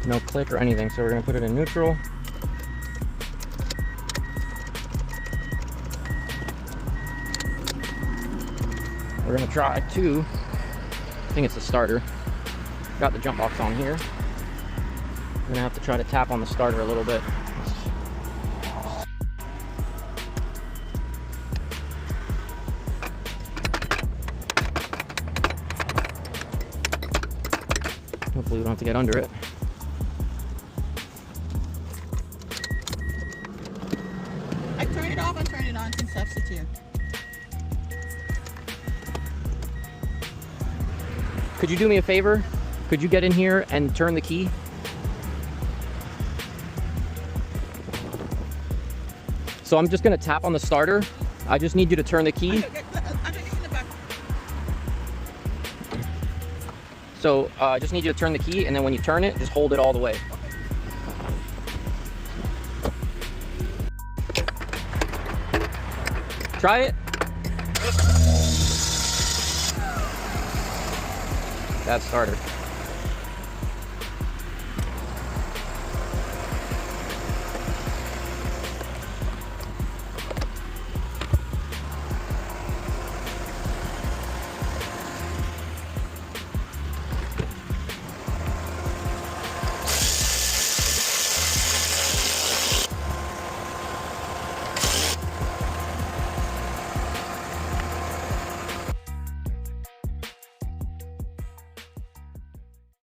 No click or anything, so we're gonna put it in neutral. We're gonna try to, I think it's the starter. Got the jump box on here. I'm gonna have to try to tap on the starter a little bit. Hopefully we don't have to get under it. I turn it off and turn it on since substitute. Could you do me a favor? Could you get in here and turn the key? So I'm just gonna tap on the starter. I just need you to turn the key. So I just need you to turn the key, and then when you turn it, just hold it all the way. Try it. That starter.